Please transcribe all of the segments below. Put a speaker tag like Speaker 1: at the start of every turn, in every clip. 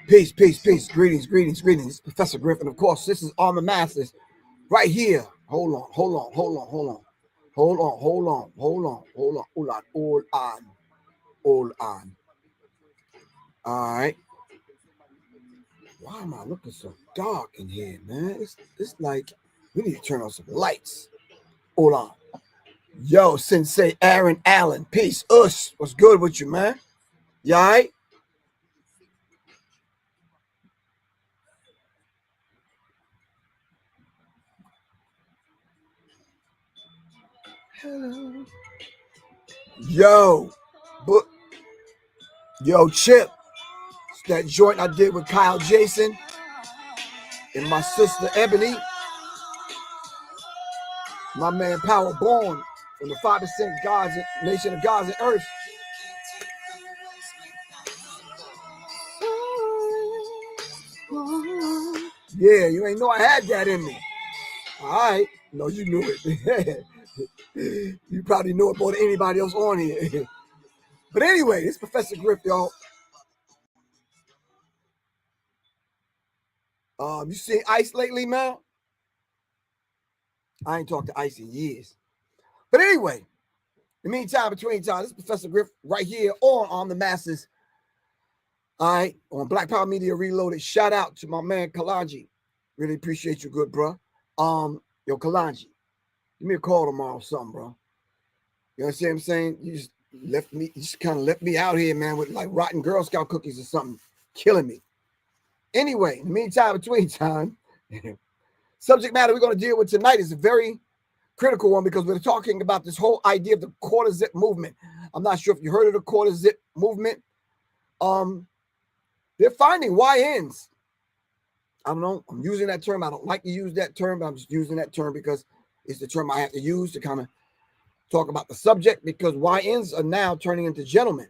Speaker 1: Peace, peace, peace. Greetings, greetings, greetings. Professor Griff, and of course, this is Armor Masters right here. Hold on, hold on, hold on, hold on. Hold on, hold on, hold on, hold on, hold on, hold on, hold on. All right. Why am I looking so dark in here, man? It's like we need to turn on some lights. Hold on. Yo, Sensei Aaron Allen. Peace. Us. What's good with you, man? You all right? Hello. Yo, Chip. It's that joint I did with Kyle Jason and my sister Ebony. My man Power Born from the 5% Gods, Nation of Gods and Earth. Yeah, you ain't know I had that in me. All right. No, you knew it. You probably knew it more than anybody else on here. But anyway, it's Professor Griff, y'all. You seen Ice lately, man? I ain't talked to Ice in years. But anyway, in the meantime, between time, this is Professor Griff right here on the Masses. All right, on Black Power Media Reloaded. Shout out to my man Kalanji. Really appreciate you, good bro. Yo, Kalanji, give me a call tomorrow or something, bro. You know what I'm saying? You just kind of left me out here, man, with like rotten Girl Scout cookies or something, killing me. Anyway, in the meantime, between time, subject matter we're going to deal with tonight is a very critical one because we're talking about this whole idea of the quarter zip movement. I'm not sure if you heard of the quarter zip movement. They're finding YNs. I don't know. I'm using that term. I don't like to use that term, but I'm just using that term because it's the term I have to use to kind of talk about the subject, because YNs are now turning into gentlemen,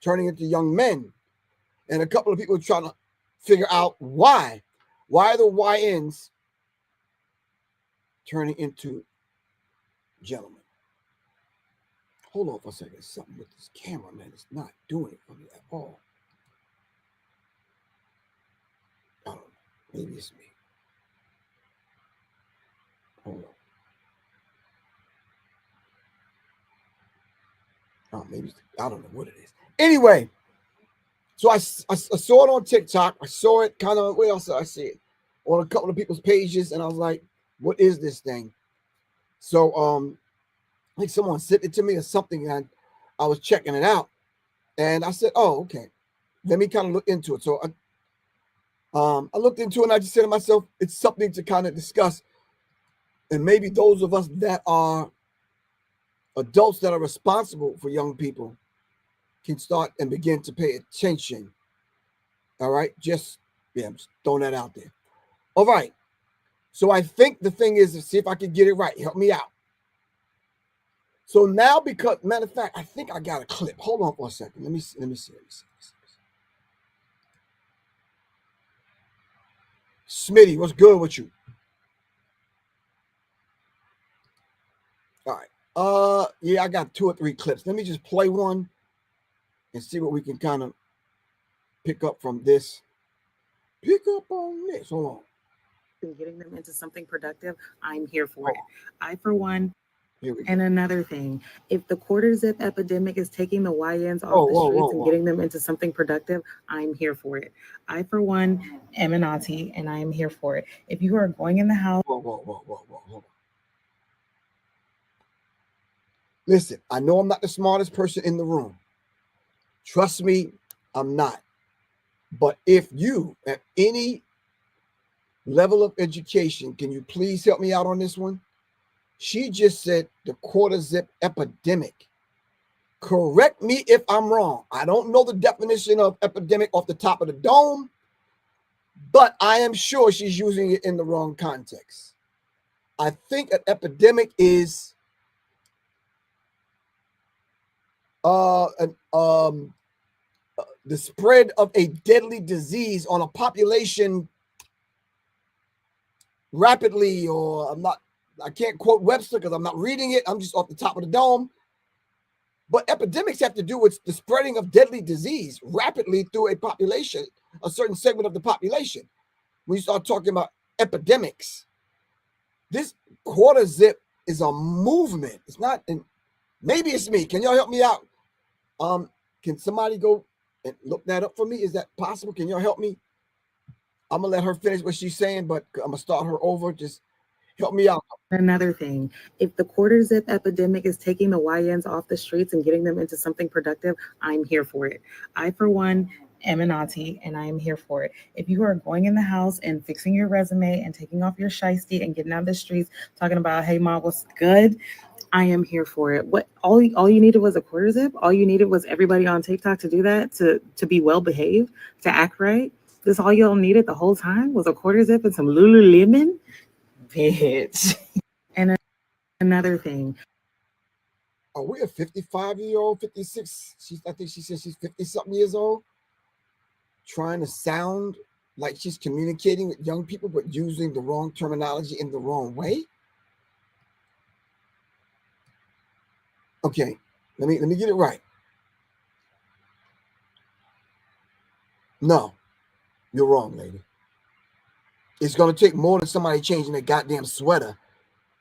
Speaker 1: turning into young men. And a couple of people are trying to figure out why. Why are the YNs turning into gentlemen? Hold on for a second. Something with this camera, man. It's not doing it for me at all. I don't know. Maybe it's me. Hold on. Oh, maybe I don't know what it is. Anyway, so I saw it on TikTok. I saw it kind of, where else did I see it? On a couple of people's pages, and I was like, what is this thing? So I think someone sent it to me or something, and I was checking it out. And I said, oh, okay. Let me kind of look into it. So I looked into it, and I just said to myself, it's something to kind of discuss. And maybe those of us that are adults that are responsible for young people can start and begin to pay attention. All right? Just throwing that out there. All right. So I think the thing is to see if I can get it right. Help me out. So now, because, matter of fact, I think I got a clip. Hold on for a second. Let me see. Smitty, what's good with you? All right. Yeah, I got 2 or 3 clips. Let me just play one and see what we can kind of pick up from this. Pick up on this. Hold on.
Speaker 2: And getting them into something productive, I'm here for it. I, for one, and another thing, if the quarter zip epidemic is taking the YNs off the streets and getting them into something productive, I'm here for it. I, for one, am an auntie, and I am here for it. If you are going in the house...
Speaker 1: Whoa. Listen, I know I'm not the smartest person in the room. Trust me, I'm not. But if you have any level of education, can you please help me out on this one? She just said the quarter zip epidemic. Correct me if I'm wrong. I don't know the definition of epidemic off the top of the dome, but I am sure she's using it in the wrong context. I think an epidemic is the spread of a deadly disease on a population rapidly, or I can't quote Webster because I'm not reading it. I'm just off the top of the dome. But epidemics have to do with the spreading of deadly disease rapidly through a population a certain segment of the population. When you start talking about epidemics, this quarter zip is a movement. It's not, and maybe it's me. Can y'all help me out? Can somebody go and look that up for me? Is that possible? Can y'all help me? I'm gonna let her finish what she's saying, but I'm gonna start her over. Just help me out.
Speaker 2: Another thing, if the quarter zip epidemic is taking the YNs off the streets and getting them into something productive, I'm here for it. I, for one, am an auntie, and I am here for it. If you are going in the house and fixing your resume and taking off your shiesty and getting out the streets talking about, hey, mom, what's good? I am here for it. What all you needed was a quarter zip. All you needed was everybody on TikTok to do that, to be well behaved, to act right. This all y'all needed the whole time was a quarter zip and some Lululemon, bitch. And another thing.
Speaker 1: Are we a 55-year-old, 56? I think she said she's 50-something years old, trying to sound like she's communicating with young people, but using the wrong terminology in the wrong way. Okay, let me get it right. No, you're wrong, lady. It's going to take more than somebody changing their goddamn sweater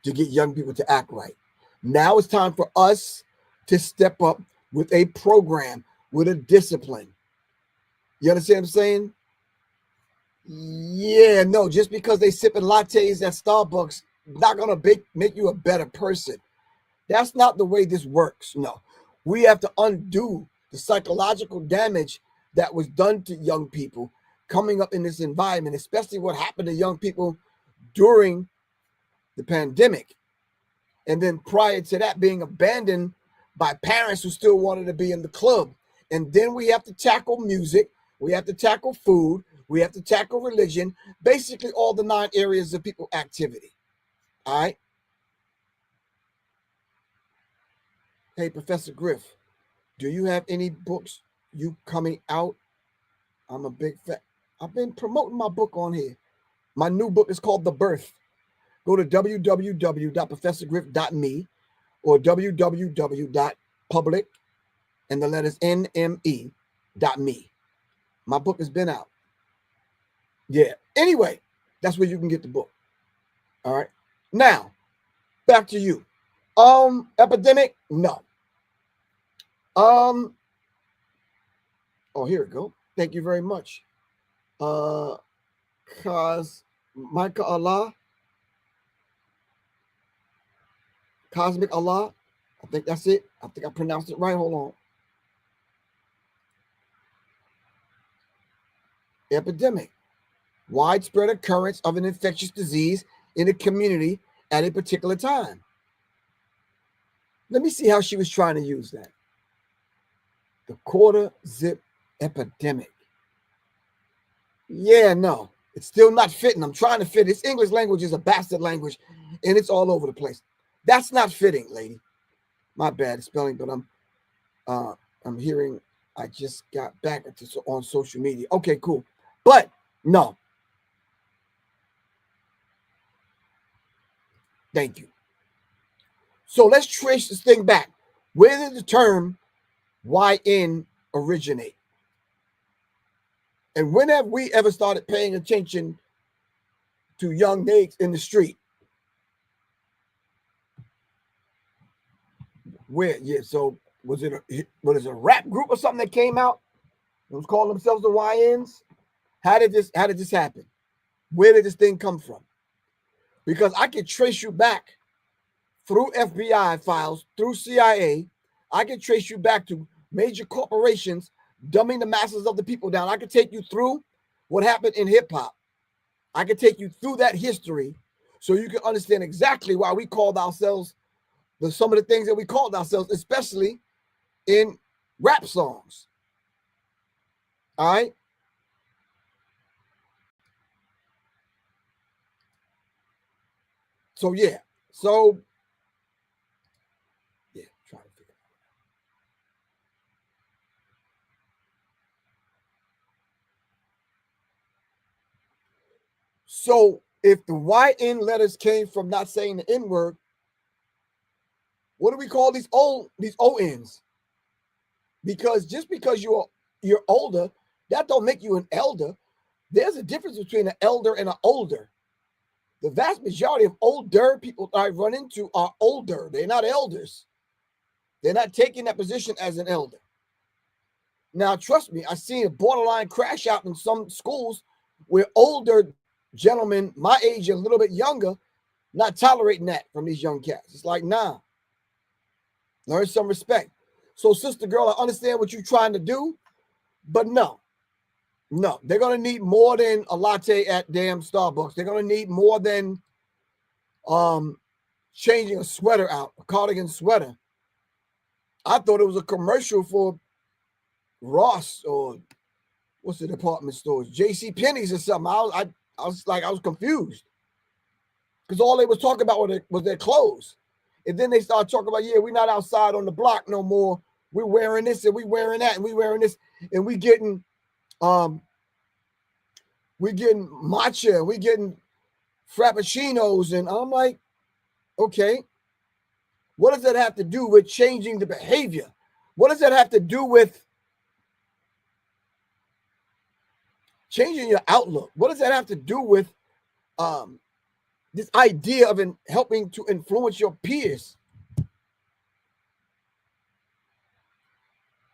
Speaker 1: to get young people to act right. Now it's time for us to step up with a program, with a discipline. You understand what I'm saying? Yeah, no, just because they sipping lattes at Starbucks, not going to make you a better person. That's not the way this works. No, we have to undo the psychological damage that was done to young people coming up in this environment, especially what happened to young people during the pandemic. And then prior to that, being abandoned by parents who still wanted to be in the club. And then we have to tackle music. We have to tackle food. We have to tackle religion. Basically, all the 9 areas of people activity. All right. Hey, Professor Griff, do you have any books you coming out? I'm a big fan. I've been promoting my book on here. My new book is called The Birth. Go to www.professorgriff.me or www.public and the letters NME.me. My book has been out. Yeah. Anyway, that's where you can get the book. All right. Now, back to you. Epidemic? No. Oh, here we go. Thank you very much. Micah Allah. Cosmic Allah. I think that's it. I think I pronounced it right. Hold on. Epidemic. Widespread occurrence of an infectious disease in a community at a particular time. Let me see how she was trying to use that. The quarter zip epidemic. Yeah, no, it's still not fitting. I'm trying to fit. This English language is a bastard language, and it's all over the place. That's not fitting, lady. My bad spelling, but I'm hearing. I just got back on social media. Okay, cool, but no. Thank you. So let's trace this thing back. Where did the term YN originate? And when have we ever started paying attention to young niggas in the street? Where? Yeah, so was it a rap group or something that came out? It was calling themselves the YNs? How did this happen? Where did this thing come from? Because I can trace you back through FBI files, through CIA. I can trace you back to major corporations dumbing the masses of the people down. I can take you through what happened in hip hop. I can take you through that history so you can understand exactly why we called ourselves some of the things that we called ourselves, especially in rap songs. All right. So yeah. So yeah, try to figure it out. So if the YN letters came from not saying the N word, what do we call these ONs? Because just because you're older, That don't make you an elder. There's a difference between an elder and an older. The vast majority of older people I run into are older. They're not elders. They're not taking that position as an elder. Now, trust me, I've seen a borderline crash out in some schools where older gentlemen, my age, a little bit younger, not tolerating that from these young cats. It's like, nah, learn some respect. So, sister girl, I understand what you're trying to do, but no, they're going to need more than a latte at damn Starbucks. They're going to need more than changing a sweater out, a cardigan sweater. I thought it was a commercial for Ross or what's the department stores, J.C. Penney's or something. I was confused because all they was talking about was their clothes, and then they started talking about, yeah, we're not outside on the block no more. We're wearing this and we wearing that and we wearing this and we getting matcha, we getting frappuccinos, and I'm like, okay, what does that have to do with changing the behavior? What does that have to do with changing your outlook? What does that have to do with this idea of helping to influence your peers?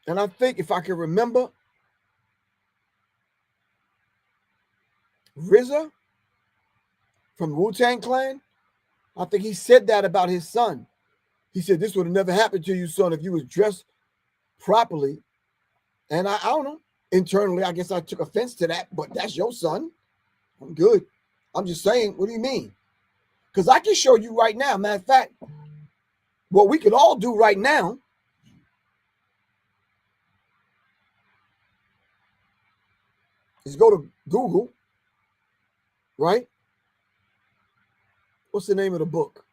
Speaker 1: And I think if I can remember, RZA from Wu-Tang Clan, I think he said that about his son. He said, this would have never happened to you, son, if you was dressed properly. And I don't know. Internally, I guess I took offense to that, but that's your son. I'm good. I'm just saying, what do you mean? Because I can show you right now. Matter of fact, what we could all do right now is go to Google, right? What's the name of the book?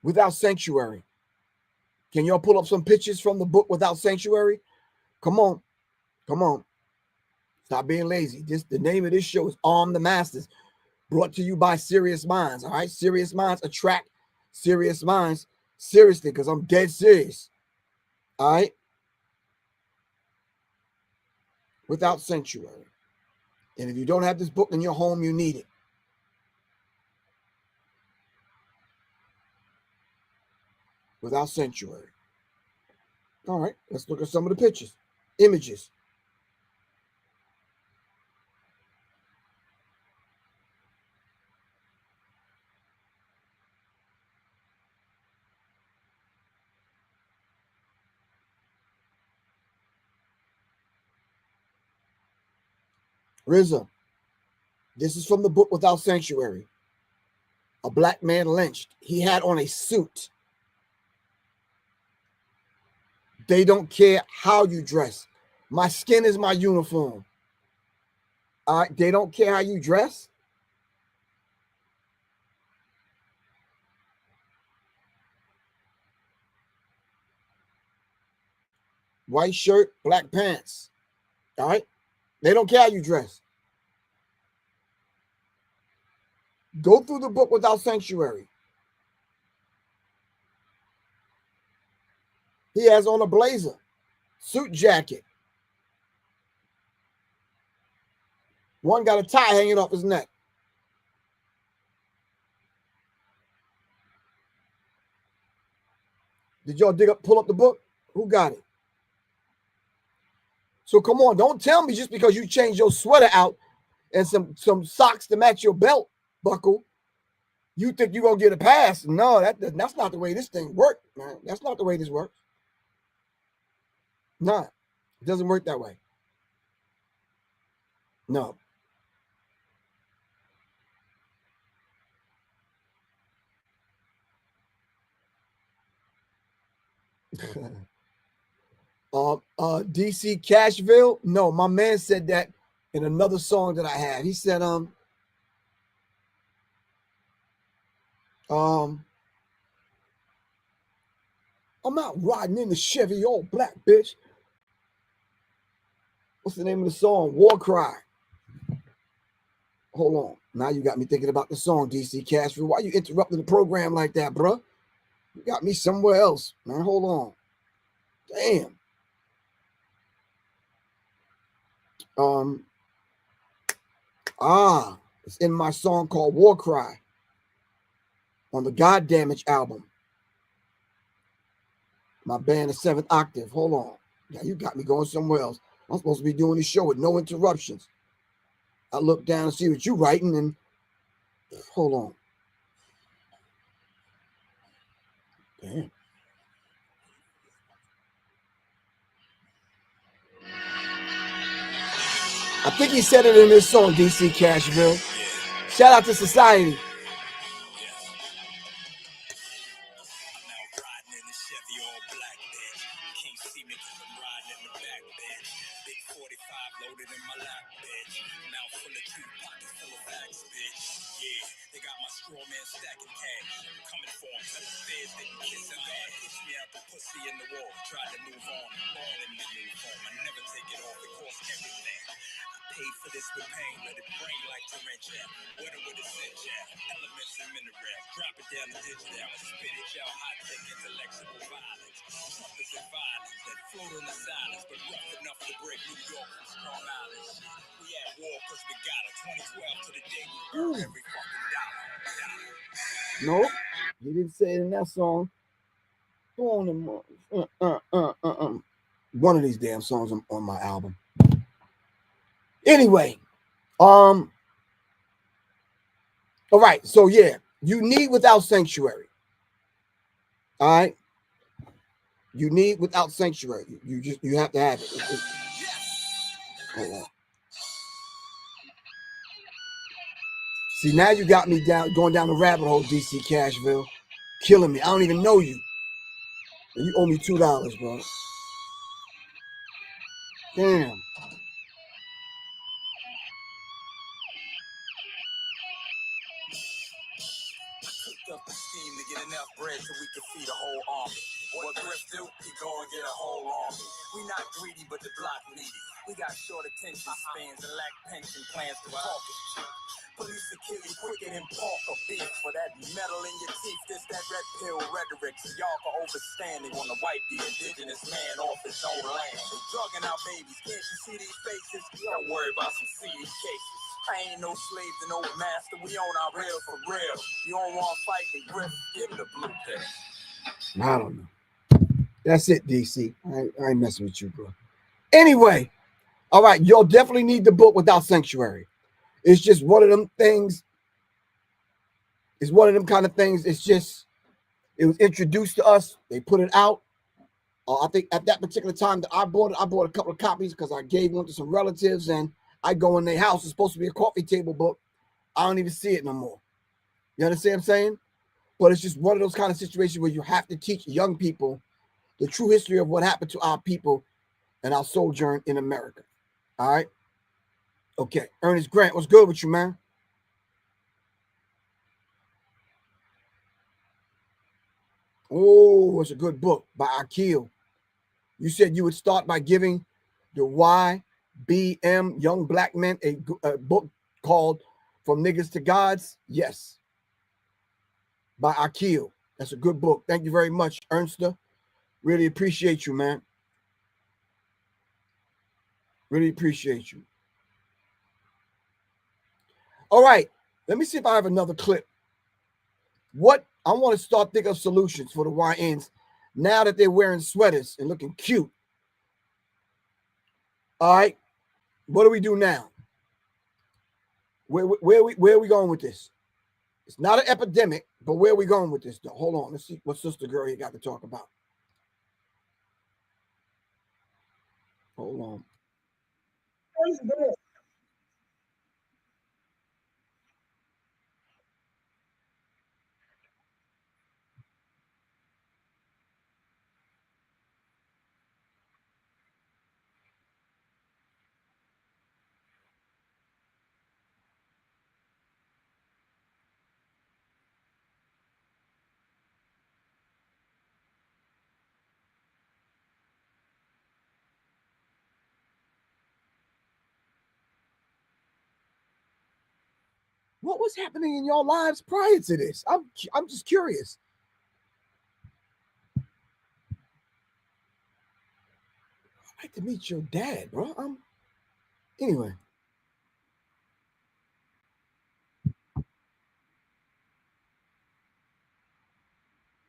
Speaker 1: Without Sanctuary. Can y'all pull up some pictures from the book Without Sanctuary? Come on. Come on. Stop being lazy. The name of this show is Arm the Masters, brought to you by Serious Minds. All right. Serious Minds attract serious minds seriously, because I'm dead serious. All right. Without Sanctuary. And if you don't have this book in your home, you need it. Without Sanctuary. All right, let's look at some of the pictures, images. RZA. This is from the book Without Sanctuary. A black man lynched. He had on a suit. They don't care how you dress. My skin is my uniform. All right, they don't care how you dress. White shirt, black pants. All right, they don't care how you dress. Go through the book Without Sanctuary. He has on a blazer, suit jacket. One got a tie hanging off his neck. Did y'all pull up the book? Who got it? So come on, don't tell me just because you changed your sweater out and some socks to match your belt buckle, you think you're going to get a pass. No, that's not the way this thing works, man. That's not the way this works. No, it doesn't work that way. No. DC Cashville. No, my man said that in another song that I had. He said, I'm out riding in the Chevy, old black bitch. What's the name of the song? War Cry. Hold on. Now you got me thinking about the song, DC Cashville. Why you interrupting the program like that, bro? You got me somewhere else, man. Hold on. Damn. It's in my song called War Cry on the God Damage album. My band is 7th Octave. Hold on. Yeah, you got me going somewhere else. I'm supposed to be doing this show with no interruptions. I look down and see what you're writing, and hold on. Damn. I think he said it in this song, DC Cashville. Shout out to Society.
Speaker 3: Paid for this with pain, let it rain like torrential. Water with essential elements and mineral. Drop it down the ditch down and spit it, y'all. High tech intellectual violence. Trumpets and violence that float on the silence, but rough enough to break New York from Strong Island. We at war because we got it. 2012 to the day we burn every fucking dollar.
Speaker 1: Nope, he didn't say it in that song. One of these damn songs on my album. Anyway, all right, so yeah, you need without sanctuary. All right, you need without sanctuary. You have to have it. Hold on. See, now you got me going down the rabbit hole, DC Cashville, killing me. I don't even know you, and you owe me $2, bro. Damn.
Speaker 3: Up the steam to get enough bread so we can feed a whole army. What Griff do? He go and get a whole army. We not greedy, but the block needy. We got short attention spans and lack pension plans to talk is cheap. Police will kill you quicker than pork or beef. For that metal in your teeth, this that red pill rhetoric. So y'all can overstand they want to wipe the indigenous man off his own land. They drugging out babies. Can't you see these faces? Don't worry about some CD cases. I ain't no slave to no master. We own our real for real. You don't want to fight the Griff? Give him the blue pill.
Speaker 1: I don't know. That's it, DC. I ain't messing with you, bro. Anyway, all right, you'll definitely need the book without sanctuary. It's just one of them things. It's one of them kind of things. It's just, it was introduced to us. They put it out. I think at that particular time that I bought it, I bought a couple of copies because I gave one to some relatives, and I go in their house. It's supposed to be a coffee table book. I don't even see it no more. You understand what I'm saying? But it's just one of those kind of situations where you have to teach young people the true history of what happened to our people and our sojourn in America. All right? Okay. Ernest Grant, what's good with you, man? Oh, it's a good book by Akil. You said you would start by giving the YBM Young Black Men a book called From Niggas to Gods. Yes. By Akil. That's a good book. Thank you very much, Ernsta. Really appreciate you, man. Really appreciate you. All right. Let me see if I have another clip. What I want to start thinking of solutions for the YNs now that they're wearing sweaters and looking cute. All right. What do we do now? Where are we going with this? It's not an epidemic, but where are we going with this, though? Hold on. Let's see what Sister Girl here got to talk about. Hold on. What was happening in your lives prior to this? I'm just curious. like to meet your dad, bro. Anyway.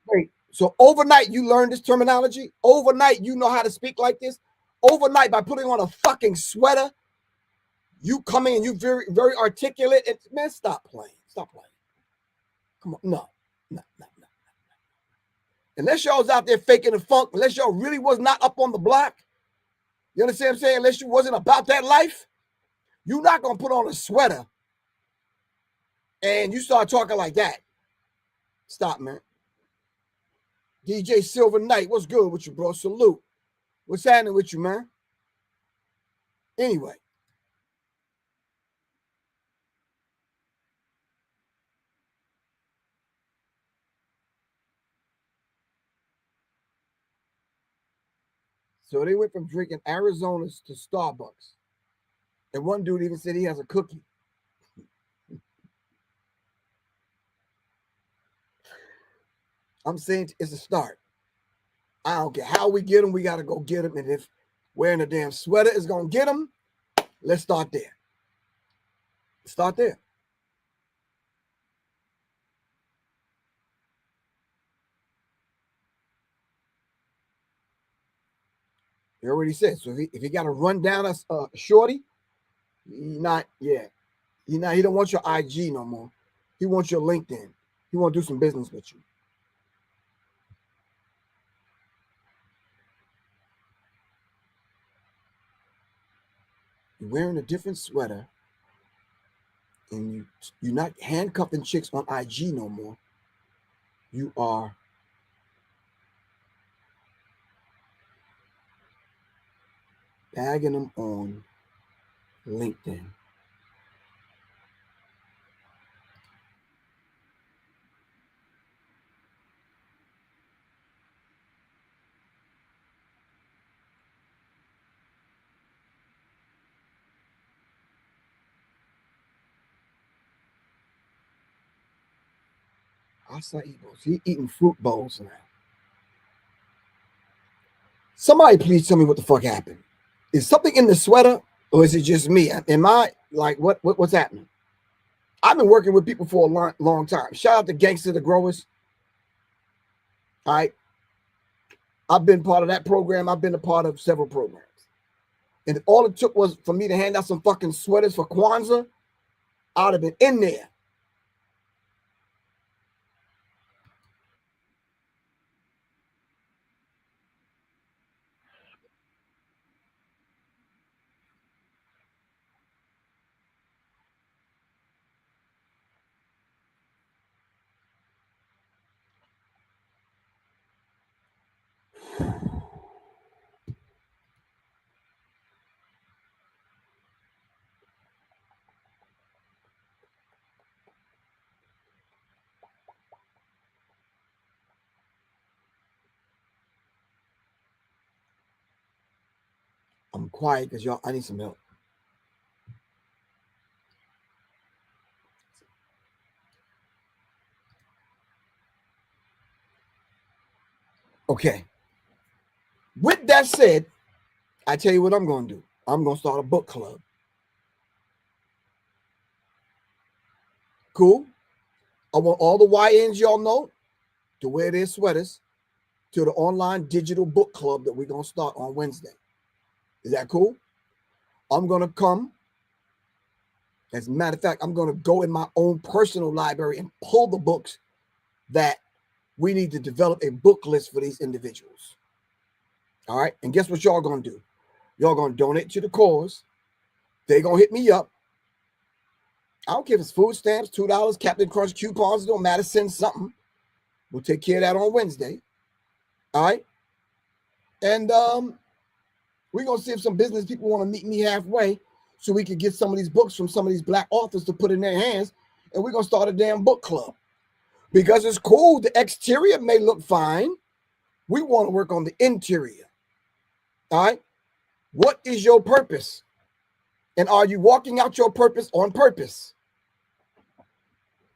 Speaker 1: Wait, so overnight you learn this terminology? Overnight you know how to speak like this? Overnight by putting on a fucking sweater, you come in, you very, very articulate. Man, stop playing. Stop playing. Come on. No. Unless y'all was out there faking the funk, unless y'all really was not up on the block, you understand what I'm saying? Unless you wasn't about that life, you're not going to put on a sweater and you start talking like that. Stop, man. DJ Silver Knight, what's good with you, bro? Salute. What's happening with you, man? Anyway. So they went from drinking Arizona's to Starbucks. And one dude even said he has a cookie. I'm saying it's a start. I don't care how we get them. We got to go get them. And if wearing a damn sweater is going to get them, let's start there. Start there. He already said. So if he got to run down a shorty, he don't want your IG no more. He wants your LinkedIn. He want to do some business with you. You're wearing a different sweater, and you're not handcuffing chicks on IG no more. You are bagging them on LinkedIn. Acai bowls. He eating fruit bowls now. Somebody please tell me what the fuck happened. Is something in the sweater, or is it just me? Am I like what's happening? I've been working with people for a long time. Shout out to Gangster the Growers. All right. I've been part of that program. I've been a part of several programs. And all it took was for me to hand out some fucking sweaters for Kwanzaa. I'd have been in there. I'm quiet because I need some help. Okay. With that said, I tell you what I'm going to do. I'm going to start a book club. Cool. I want all the YNs y'all know to wear their sweaters to the online digital book club that we're going to start on Wednesday. Is that cool? I'm going to come. As a matter of fact, I'm going to go in my own personal library and pull the books that we need to develop a book list for these individuals. All right. And guess what y'all going to do? Y'all going to donate to the cause. They're going to hit me up. I don't care if it's food stamps, $2, Captain Crunch coupons. It don't matter. Send something. We'll take care of that on Wednesday. All right. And we're going to see if some business people want to meet me halfway so we can get some of these books from some of these black authors to put in their hands. And we're going to start a damn book club. Because it's cool. The exterior may look fine. We want to work on the interior. All right. What is your purpose? And are you walking out your purpose on purpose?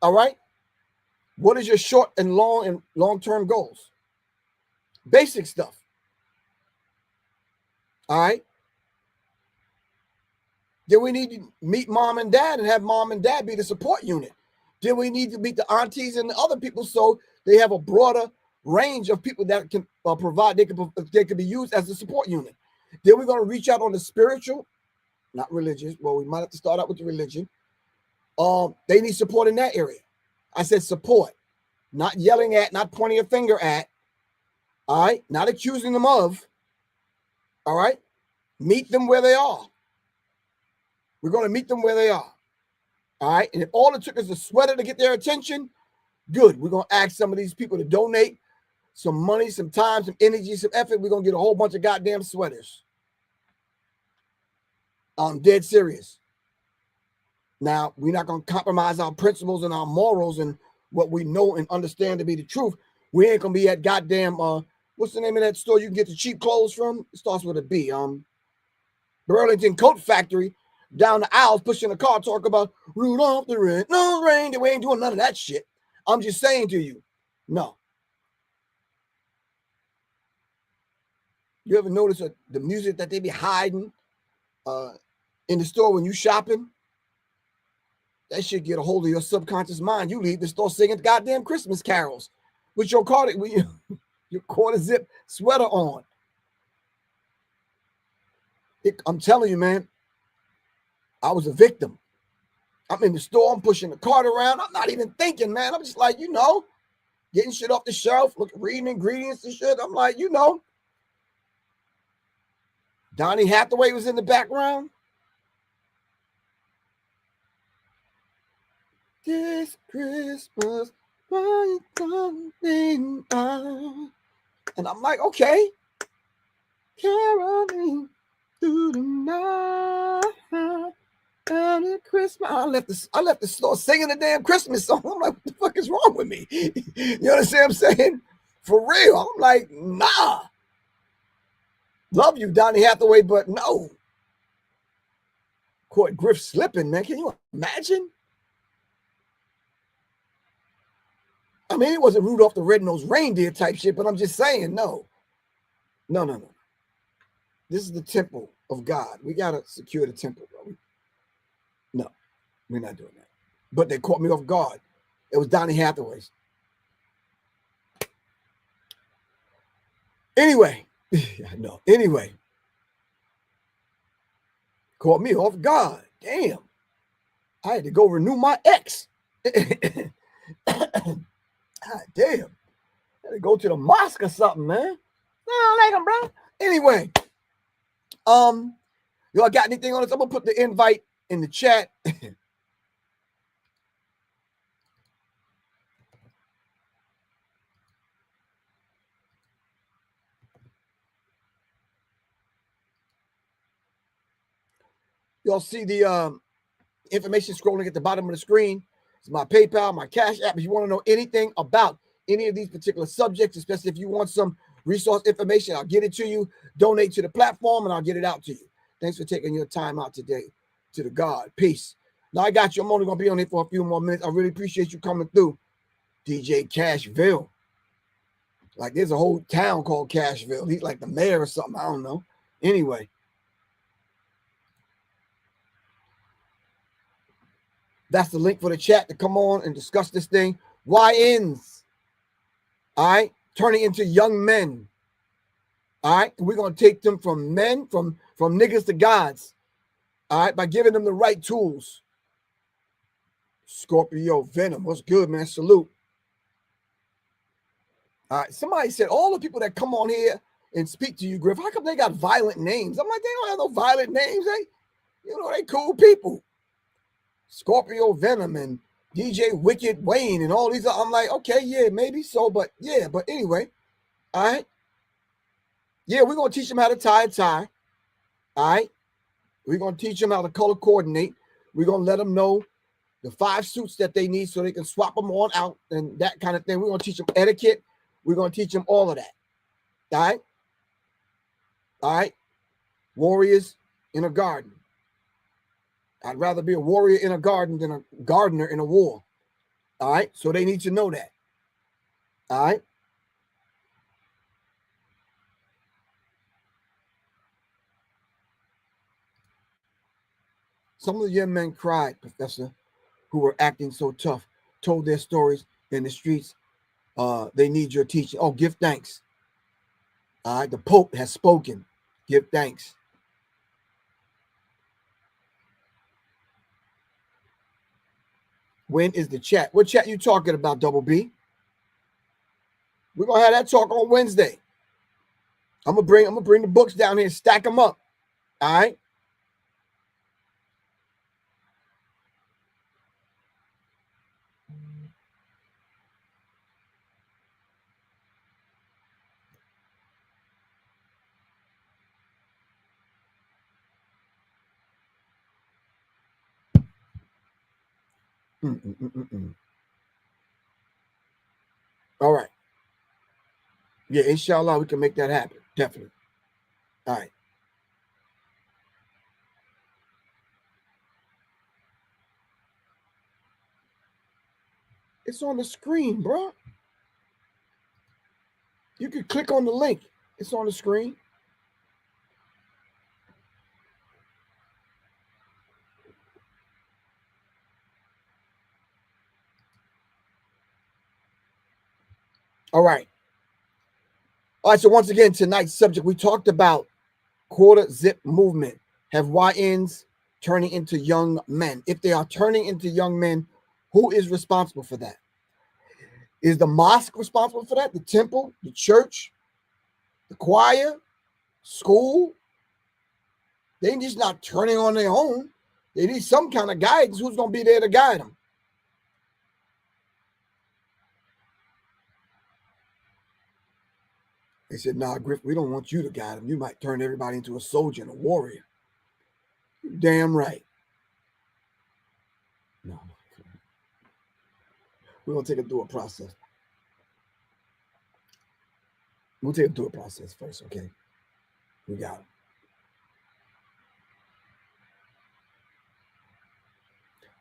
Speaker 1: All right. What is your short and long-term goals? Basic stuff. All right. Then we need to meet mom and dad and have mom and dad be the support unit. Then we need to meet the aunties and the other people so they have a broader range of people that can provide, they can be used as a support unit. Then we're going to reach out on the spiritual, not religious. Well, we might have to start out with the religion. They need support in that area. I said support, not yelling at, not pointing a finger at, all right, not accusing them of, all right, meet them where they are. We're going to meet them where they are, all right, and if all it took is a sweater to get their attention, good. We're going to ask some of these people to donate some money, some time, some energy, some effort. We're going to get a whole bunch of goddamn sweaters. I'm dead serious. Now, we're not going to compromise our principles and our morals and what we know and understand to be the truth. We ain't going to be at goddamn, what's the name of that store you can get the cheap clothes from? It starts with a B. Burlington Coat Factory down the aisles pushing a car talk about Rudolph the Red-Nosed Reindeer. We ain't doing none of that shit. I'm just saying to you, no. You ever notice the music that they be hiding in the store when you shopping? That shit get a hold of your subconscious mind. You leave the store singing goddamn Christmas carols with your your quarter zip sweater on. I'm telling you, man, I was a victim. I'm in the store, I'm pushing the cart around. I'm not even thinking, man. I'm just like, getting shit off the shelf, reading ingredients and shit. I'm like, Donnie Hathaway was in the background. This Christmas, why you coming out? And I'm like, okay. Caroling through the night. And Christmas. I left the store singing the damn Christmas song. I'm like, what the fuck is wrong with me? You understand what I'm saying? For real. I'm like, nah. Love you, Donnie Hathaway, but no. Caught Griff slipping, man. Can you imagine? I mean, it wasn't Rudolph the Red-Nosed Reindeer type shit, but I'm just saying, no. No. This is the temple of God. We got to secure the temple, bro. No, we're not doing that. But they caught me off guard. It was Donnie Hathaway's. Anyway, Anyway, caught me off guard. Damn. I had to go renew my ex. God damn. I had to go to the mosque or something, man. I don't like him, bro. Anyway, y'all got anything on this? I'm gonna put the invite in the chat. Y'all see the information scrolling at the bottom of the screen. It's my PayPal, my Cash App. If you want to know anything about any of these particular subjects, especially if you want some resource information, I'll get it to you. Donate to the platform and I'll get it out to you. Thanks for taking your time out today. To the God. Peace. Now I got you. I'm only going to be on here for a few more minutes. I really appreciate you coming through. DJ Cashville. Like there's a whole town called Cashville. He's like the mayor or something. I don't know. Anyway. That's the link for the chat to come on and discuss this thing. YNs. All right. Turning into young men. All right. We're going to take them from men, from niggas to gods. All right. By giving them the right tools. Scorpio Venom. What's good, man? Salute. All right. Somebody said all the people that come on here and speak to you, Griff, how come they got violent names? I'm like, they don't have no violent names. They cool people. Scorpio Venom and DJ Wicked Wayne and all these. I'm like, okay, yeah, maybe so, but anyway, all right. Yeah, we're going to teach them how to tie a tie. All right. We're going to teach them how to color coordinate. We're going to let them know the 5 suits that they need so they can swap them on out and that kind of thing. We're going to teach them etiquette. We're going to teach them all of that. All right. All right. Warriors in a garden. I'd rather be a warrior in a garden than a gardener in a war. All right. So they need to know that. All right. Some of the young men cried, Professor, who were acting so tough, told their stories in the streets. They need your teaching. Oh, give thanks. All right, the Pope has spoken. Give thanks. When is the chat? What chat you talking about, Double B? We're gonna have that talk on Wednesday. I'm gonna bring the books down here and stack them up. All right. All right. Yeah, inshallah, we can make that happen. Definitely. All right. It's on the screen, bro. You can click on the link. It's on the screen. All right. All right. So once again, tonight's subject, we talked about quarter zip movement. Have YNs turning into young men? If they are turning into young men, who is responsible for that? Is the mosque responsible for that? The temple, the church, the choir, school? They're just not turning on their own. They need some kind of guidance. Who's going to be there to guide them? They said, nah, Griff, we don't want you to guide them. You might turn everybody into a soldier and a warrior. Damn right. No. We're going to take it through a process. We'll take it through a process first, okay? We got it.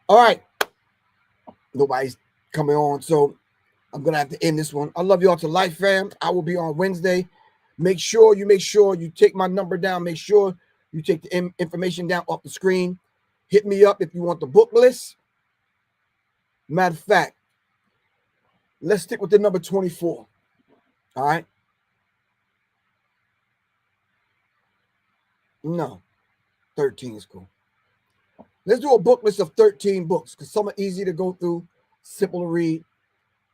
Speaker 1: All right. Nobody's coming on, so I'm going to have to end this one. I love you all to life, fam. I will be on Wednesday. Make sure you take my number down. Make sure you take the information down off the screen. Hit me up if you want the book list. Matter of fact, let's stick with the number 24. All right? No, 13 is cool. Let's do a book list of 13 books because some are easy to go through, simple to read.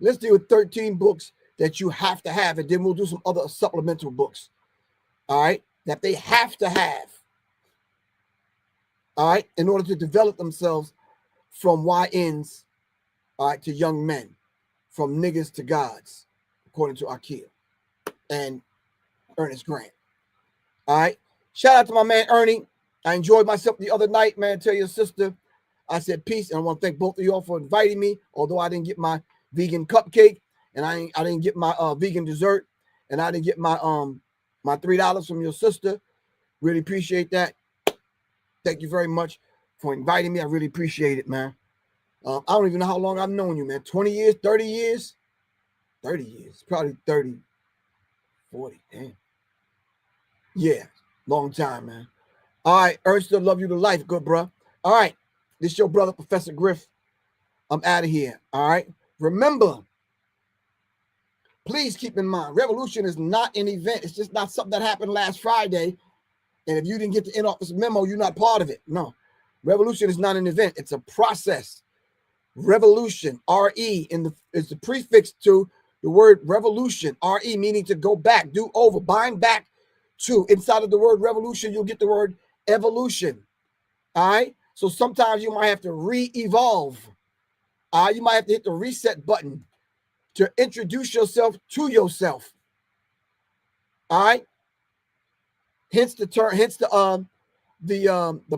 Speaker 1: Let's deal with 13 books that you have to have, and then we'll do some other supplemental books, all right, that they have to have, all right, in order to develop themselves from YNs, all right, to young men, from niggas to gods, according to Akil and Ernest Grant, all right. Shout out to my man Ernie. I enjoyed myself the other night, man. Tell your sister I said peace, and I want to thank both of y'all for inviting me, although I didn't get my vegan cupcake, and I didn't get my vegan dessert, and I didn't get my my $3 from your sister. Really appreciate that. Thank you very much for inviting me. I really appreciate it, man. I don't even know how long I've known you, man. 20 years, 30 years? 30 years. Probably 30, 40. Damn. Yeah, long time, man. All right, Ernst, still love you to life. Good, bro. All right, this your brother, Professor Griff. I'm out of here, all right? Remember, please keep in mind, revolution is not an event. It's just not something that happened last Friday. And if you didn't get the in-office memo, you're not part of it. No, revolution is not an event. It's a process. Revolution, R-E, is the prefix to the word revolution, R-E, meaning to go back, do over, bind back to. Inside of the word revolution, you'll get the word evolution. All right? So sometimes you might have to re-evolve. You might have to hit the reset button to introduce yourself to yourself. All right? Hence the term, hence the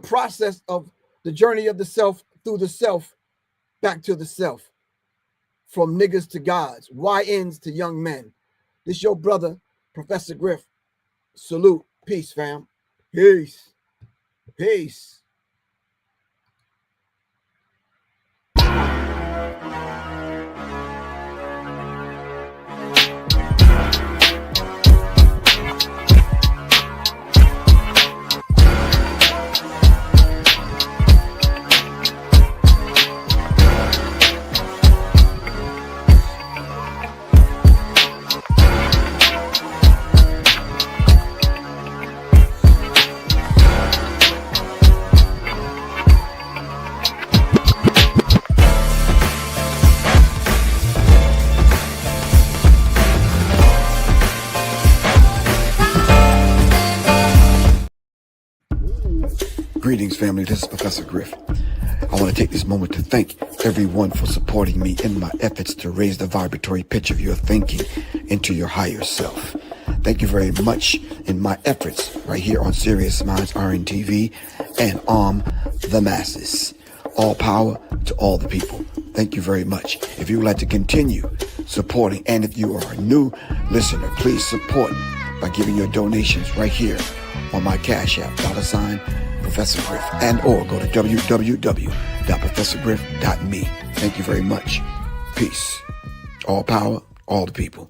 Speaker 1: process of the journey of the self through the self back to the self. From niggas to gods, YNs to young men. This your brother, Professor Griff. Salute. Peace, fam. Peace. Peace. Greetings, family. This is Professor Griff. I want to take this moment to thank everyone for supporting me in my efforts to raise the vibratory pitch of your thinking into your higher self. Thank you very much in my efforts right here on Serious Minds RNTV and Arm the Masses. All power to all the people. Thank you very much. If you would like to continue supporting, and if you are a new listener, please support by giving your donations right here on my Cash App, $ Professor Griff, and or go to www.professorgriff.me. Thank you very much. Peace. All power, all the people.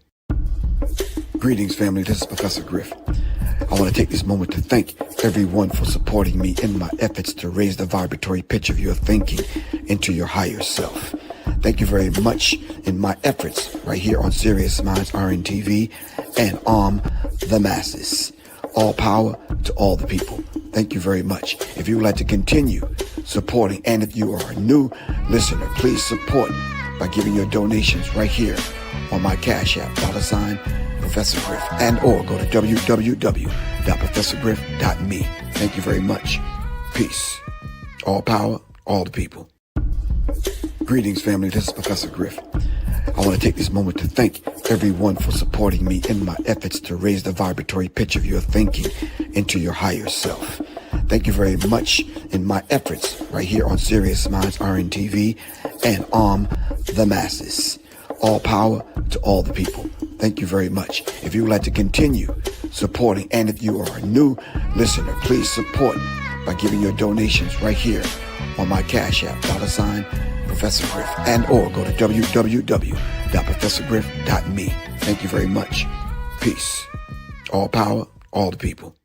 Speaker 1: Greetings, family. This is Professor Griff. I want to take this moment to thank everyone for supporting me in my efforts to raise the vibratory pitch of your thinking into your higher self. Thank you very much in my efforts right here on Serious Minds RNTV and Arm the Masses. All power to all the people. Thank you very much. If you would like to continue supporting, and if you are a new listener, please support by giving your donations right here on my Cash App, $ Professor Griff, and or go to www.professorgriff.me. Thank you very much. Peace. All power, all the people. Greetings, family. This is Professor Griff. I want to take this moment to thank everyone for supporting me in my efforts to raise the vibratory pitch of your thinking into your higher self. Thank you very much in my efforts right here on Serious Minds RNTV and Arm the Masses. All power to all the people. Thank you very much. If you would like to continue supporting, and if you are a new listener, please support by giving your donations right here on my Cash App, $ Professor Griff, and or go to www.professorgriff.me. Thank you very much. Peace. All power, all the people.